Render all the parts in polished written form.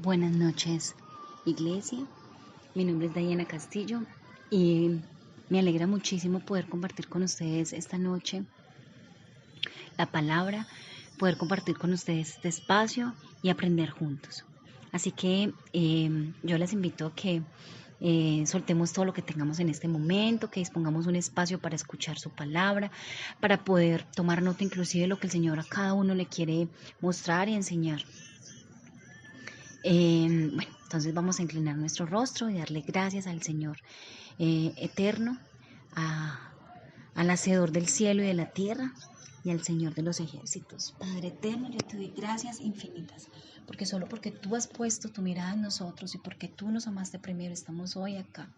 Buenas noches, iglesia. Mi nombre es Diana Castillo y me alegra muchísimo poder compartir con ustedes esta noche la palabra, poder compartir con ustedes este espacio y aprender juntos. Así que yo les invito a que soltemos todo lo que tengamos en este momento, que dispongamos un espacio para escuchar su palabra, para poder tomar nota inclusive de lo que el Señor a cada uno le quiere mostrar y enseñar. Bueno, entonces vamos a inclinar nuestro rostro y darle gracias al Señor eterno, al Hacedor del cielo y de la tierra y al Señor de los ejércitos. Padre eterno, yo te doy gracias infinitas, porque solo porque tú has puesto tu mirada en nosotros y porque tú nos amaste primero, estamos hoy acá.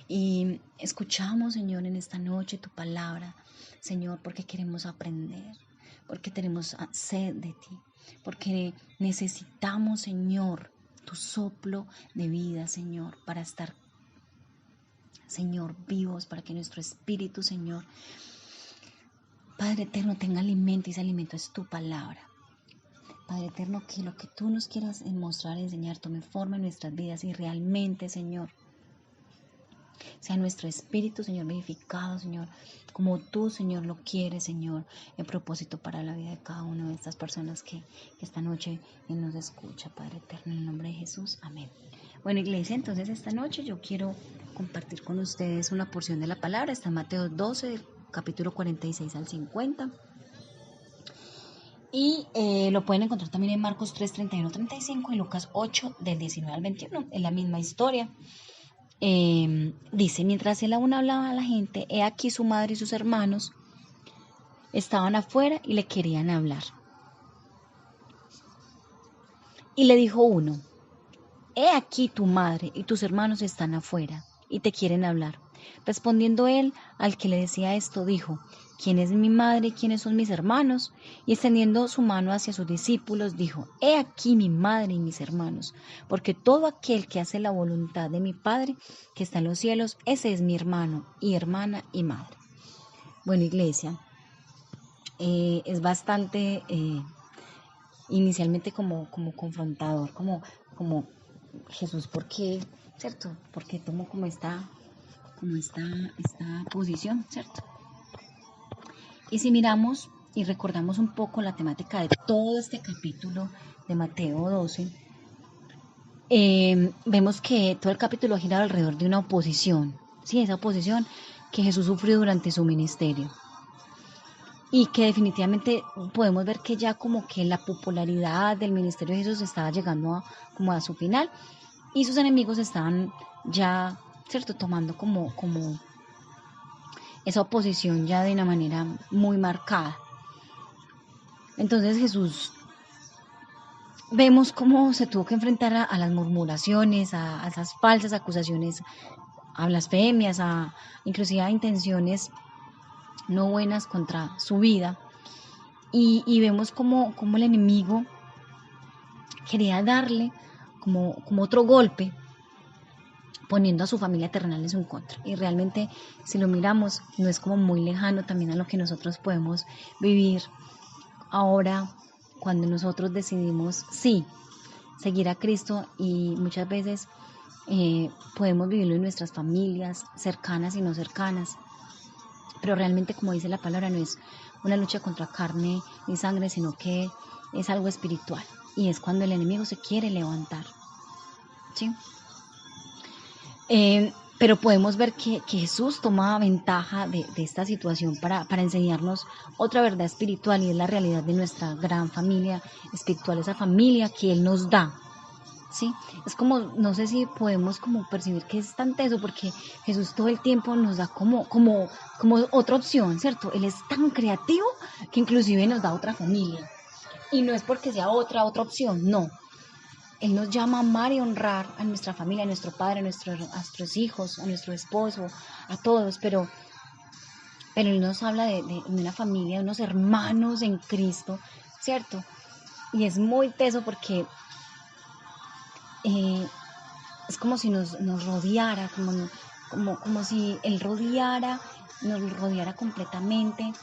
Y escuchamos, Señor, en esta noche tu palabra, Señor, porque queremos aprender, porque tenemos sed de ti, porque necesitamos, Señor, tu soplo de vida, Señor, para estar, Señor, vivos, para que nuestro espíritu, Señor, Padre eterno, tenga alimento, y ese alimento es tu palabra. Padre eterno, que lo que tú nos quieras mostrar, enseñar, tome forma en nuestras vidas y realmente, Señor, sea nuestro espíritu, Señor, vivificado, Señor, como tú, Señor, lo quieres, Señor, el propósito para la vida de cada una de estas personas que esta noche nos escucha, Padre eterno, en el nombre de Jesús, amén. Bueno, iglesia, entonces esta noche yo quiero compartir con ustedes una porción de la palabra, está en Mateo 12, capítulo 46 al 50. Y lo pueden encontrar también en Marcos 3, 31, 35 y Lucas 8, del 19 al 21, es la misma historia. Dice, mientras él aún hablaba a la gente, he aquí su madre y sus hermanos estaban afuera y le querían hablar. Y le dijo uno, he aquí tu madre y tus hermanos están afuera y te quieren hablar. Respondiendo él al que le decía esto, dijo, ¿quién es mi madre y quiénes son mis hermanos? Y extendiendo su mano hacia sus discípulos, dijo, he aquí mi madre y mis hermanos, porque todo aquel que hace la voluntad de mi Padre que está en los cielos, ese es mi hermano y hermana y madre. Bueno, iglesia, es bastante inicialmente como confrontador, como Jesús, ¿por qué? ¿Cierto? ¿Por qué tomó como esta posición? ¿Cierto? Y si miramos y recordamos un poco la temática de todo este capítulo de Mateo 12, vemos que todo el capítulo gira alrededor de una oposición, ¿sí? Esa oposición que Jesús sufrió durante su ministerio. Y que definitivamente podemos ver que ya como que la popularidad del ministerio de Jesús estaba llegando como a su final y sus enemigos estaban ya, ¿cierto?, tomando como esa oposición ya de una manera muy marcada. Entonces Jesús, vemos cómo se tuvo que enfrentar a las murmuraciones, a esas falsas acusaciones, a blasfemias, inclusive a intenciones no buenas contra su vida. Y vemos como el enemigo quería darle como otro golpe, poniendo a su familia terrenal en su contra. Y realmente, si lo miramos, no es como muy lejano también a lo que nosotros podemos vivir ahora cuando nosotros decidimos, sí, seguir a Cristo, y muchas veces podemos vivirlo en nuestras familias, cercanas y no cercanas. Pero realmente, como dice la palabra, no es una lucha contra carne ni sangre, sino que es algo espiritual. Y es cuando el enemigo se quiere levantar, ¿sí? Pero podemos ver que Jesús toma ventaja de esta situación para enseñarnos otra verdad espiritual, y es la realidad de nuestra gran familia espiritual, esa familia que Él nos da, ¿sí? Es como, no sé si podemos como percibir que es tan teso, porque Jesús todo el tiempo nos da como otra opción, ¿cierto? Él es tan creativo que inclusive nos da otra familia, y no es porque sea otra opción, no. Él nos llama a amar y honrar a nuestra familia, a nuestro padre, a nuestros hijos, a nuestro esposo, a todos, pero Él nos habla de una familia, de unos hermanos en Cristo, ¿cierto? Y es muy teso porque es como si nos rodeara, como si Él nos rodeara completamente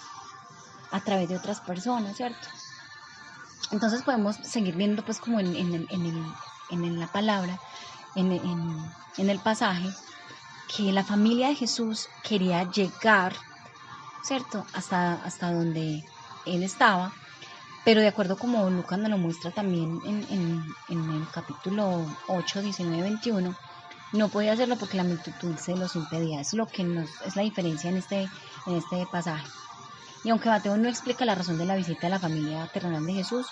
a través de otras personas, ¿cierto? Entonces podemos seguir viendo pues como en la palabra, en el pasaje, que la familia de Jesús quería llegar, ¿cierto? Hasta donde él estaba, pero de acuerdo como Lucas nos lo muestra también en el capítulo 8, 19, 21, no podía hacerlo porque la multitud se los impedía. Es lo que es la diferencia en este pasaje. Y aunque Mateo no explica la razón de la visita de la familia terrenal de Jesús,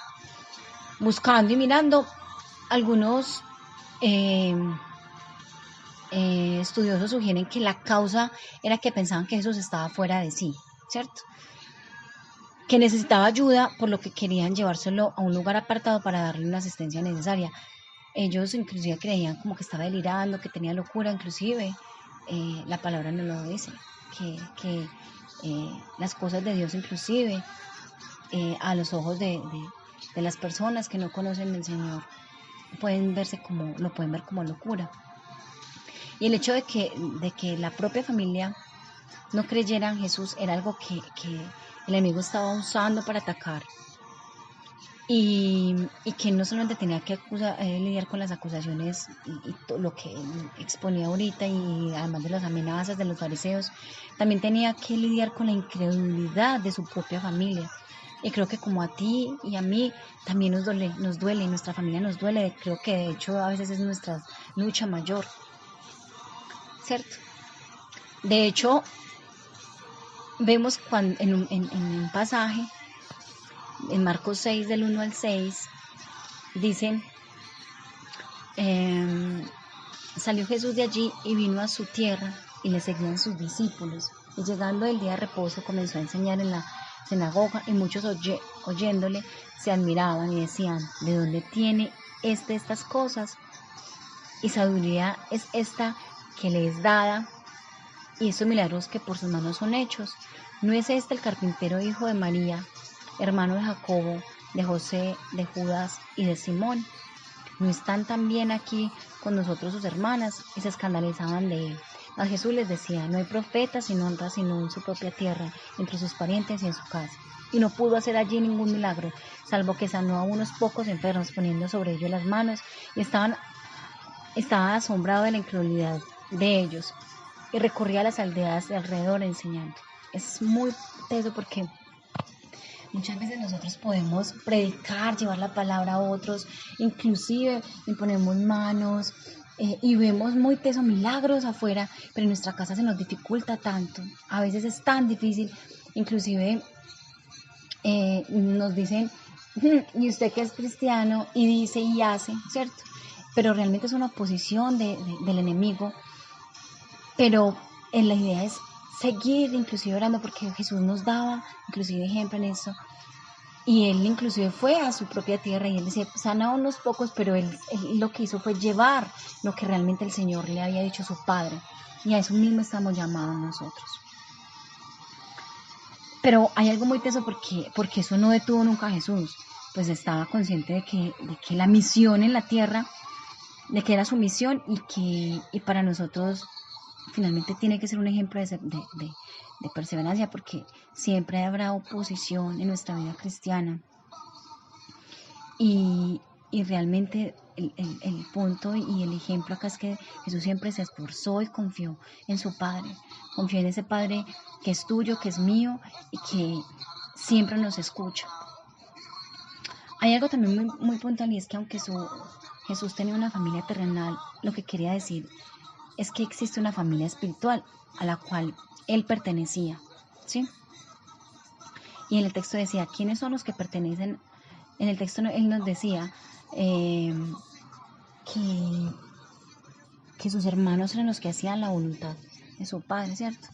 buscando y mirando, algunos eh, estudiosos sugieren que la causa era que pensaban que Jesús estaba fuera de sí, ¿cierto? Que necesitaba ayuda, por lo que querían llevárselo a un lugar apartado para darle una asistencia necesaria. Ellos inclusive creían como que estaba delirando, que tenía locura, inclusive la palabra no lo dice, que las cosas de Dios inclusive a los ojos de las personas que no conocen al Señor lo pueden ver como locura. Y el hecho de que la propia familia no creyera en Jesús era algo que el enemigo estaba usando para atacar, y que no solamente tenía que lidiar con las acusaciones y todo lo que exponía ahorita, y además de las amenazas de los fariseos, también tenía que lidiar con la incredulidad de su propia familia. Y creo que como a ti y a mí también nos duele, y nuestra familia nos duele. Creo que de hecho a veces es nuestra lucha mayor, ¿cierto? De hecho, vemos cuando, en un pasaje, en Marcos 6, del 1 al 6, dicen, salió Jesús de allí y vino a su tierra, y le seguían sus discípulos. Y llegando el día de reposo, comenzó a enseñar en la sinagoga, y muchos oyéndole se admiraban y decían: ¿de dónde tiene estas cosas? Y sabiduría es esta que le es dada, y estos milagros que por sus manos son hechos. ¿No es este el carpintero, hijo de María, hermano de Jacobo, de José, de Judas y de Simón? ¿No están también aquí con nosotros sus hermanas? Y se escandalizaban de él. Mas Jesús les decía: no hay profeta sin honra sino en su propia tierra, entre sus parientes y en su casa. Y no pudo hacer allí ningún milagro, salvo que sanó a unos pocos enfermos, poniendo sobre ellos las manos, y estaba asombrado de la incredulidad de ellos, y recorría las aldeas de alrededor enseñando. Es muy teso porque muchas veces nosotros podemos predicar, llevar la palabra a otros, inclusive imponemos manos, y vemos muy tesos milagros afuera, pero en nuestra casa se nos dificulta tanto. A veces es tan difícil, inclusive nos dicen: ¿y usted que es cristiano? Y dice y hace, ¿cierto? Pero realmente es una oposición del enemigo. Pero la idea es seguir inclusive orando, porque Jesús nos daba inclusive ejemplo en eso. Y él inclusive fue a su propia tierra, y él decía: sana a unos pocos, pero él lo que hizo fue llevar lo que realmente el Señor le había dicho a su Padre. Y a eso mismo estamos llamados nosotros. Pero hay algo muy teso porque eso no detuvo nunca a Jesús. Pues estaba consciente de que la misión en la tierra, de que era su misión, y para nosotros finalmente tiene que ser un ejemplo de perseverancia, porque siempre habrá oposición en nuestra vida cristiana. Y realmente el punto y el ejemplo acá es que Jesús siempre se esforzó y confió en su Padre, confió en ese Padre que es tuyo, que es mío, y que siempre nos escucha. Hay algo también muy puntual, y es que aunque Jesús tenía una familia terrenal, lo que quería decir es que existe una familia espiritual a la cual él pertenecía, ¿sí? Y en el texto decía: ¿quiénes son los que pertenecen? En el texto él nos decía que sus hermanos eran los que hacían la voluntad de su Padre, ¿cierto?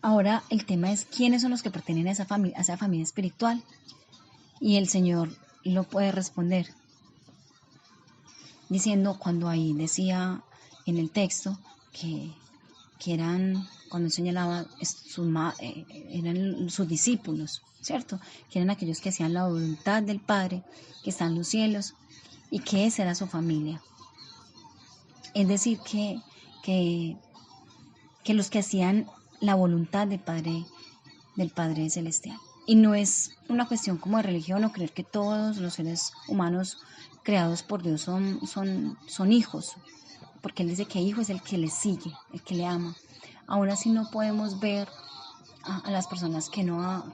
Ahora el tema es: ¿quiénes son los que pertenecen a esa familia espiritual? Y el Señor lo puede responder diciendo, cuando ahí decía en el texto que eran, cuando señalaba, eran sus discípulos, ¿cierto? Que eran aquellos que hacían la voluntad del Padre que está en los cielos, y que esa era su familia. Es decir, que los que hacían la voluntad del Padre Celestial. Y no es una cuestión como de religión o creer que todos los seres humanos creados por Dios son hijos, porque Él dice que hijo es el que le sigue, el que le ama. Aún así no podemos ver a las personas que no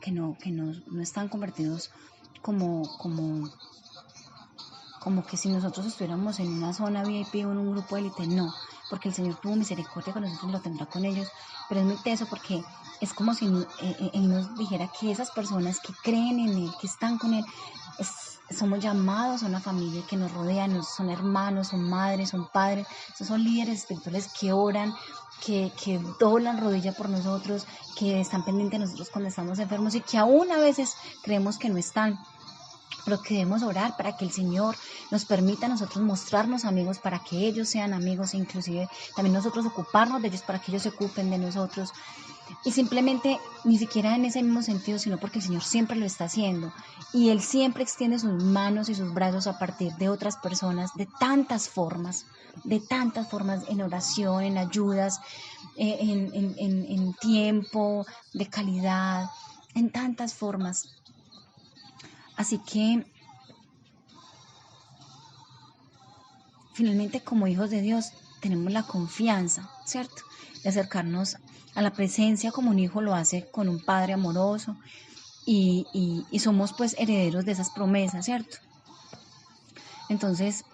están convertidos como que si nosotros estuviéramos en una zona VIP o en un grupo de élite, no, porque el Señor tuvo misericordia con nosotros y lo tendrá con ellos, pero es muy teso porque es como si Él nos dijera que esas personas que creen en Él, que están con Él, somos llamados a una familia que nos rodea, son hermanos, son madres, son padres, esos son líderes espirituales que oran, que doblan rodilla por nosotros, que están pendientes de nosotros cuando estamos enfermos y que aún a veces creemos que no están, pero que debemos orar para que el Señor nos permita a nosotros mostrarnos amigos, para que ellos sean amigos e inclusive también nosotros ocuparnos de ellos para que ellos se ocupen de nosotros. Y simplemente, ni siquiera en ese mismo sentido, sino porque el Señor siempre lo está haciendo. Y Él siempre extiende sus manos y sus brazos a partir de otras personas, de tantas formas, en oración, en ayudas, en tiempo, de calidad, en tantas formas. Así que, finalmente, como hijos de Dios, tenemos la confianza, ¿cierto?, de acercarnos a la presencia como un hijo lo hace con un padre amoroso y somos pues herederos de esas promesas, ¿cierto? Entonces,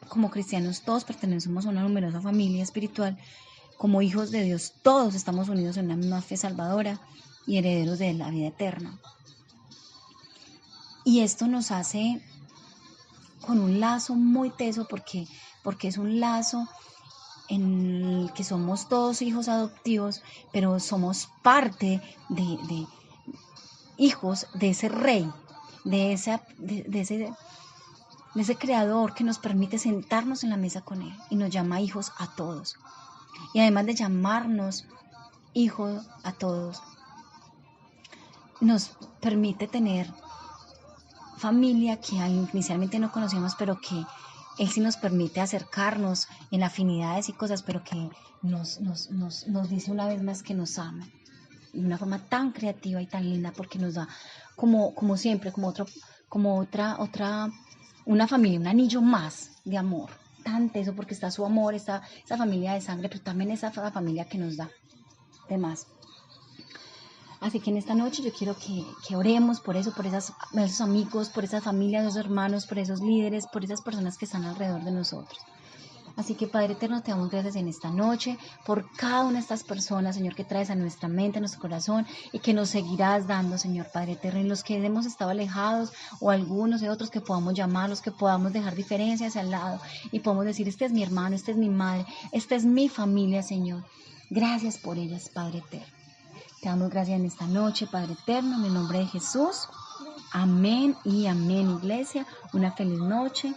como cristianos todos pertenecemos a una numerosa familia espiritual. Como hijos de Dios todos estamos unidos en una misma fe salvadora y herederos de la vida eterna. Y esto nos hace con un lazo muy teso porque es un lazo en el que somos todos hijos adoptivos, pero somos parte de hijos de ese rey, de ese creador que nos permite sentarnos en la mesa con él y nos llama hijos a todos. Y además de llamarnos hijos a todos, nos permite tener familia que inicialmente no conocíamos, pero que Él sí nos permite acercarnos en afinidades y cosas, pero que nos dice una vez más que nos ama de una forma tan creativa y tan linda, porque nos da como siempre, una familia, un anillo más de amor, tan teso, porque está su amor, está esa familia de sangre, pero también esa familia que nos da de más. Así que en esta noche yo quiero que oremos por eso, por esos amigos, por esas familias, esos hermanos, por esos líderes, por esas personas que están alrededor de nosotros. Así que, Padre eterno, te damos gracias en esta noche por cada una de estas personas, Señor, que traes a nuestra mente, a nuestro corazón y que nos seguirás dando, Señor Padre eterno, y los que hemos estado alejados o algunos de otros que podamos llamarlos, que podamos dejar diferencias al lado y podamos decir, este es mi hermano, este es mi madre, esta es mi familia, Señor. Gracias por ellas, Padre eterno. Te damos gracias en esta noche, Padre eterno, en el nombre de Jesús. Amén y amén, iglesia. Una feliz noche.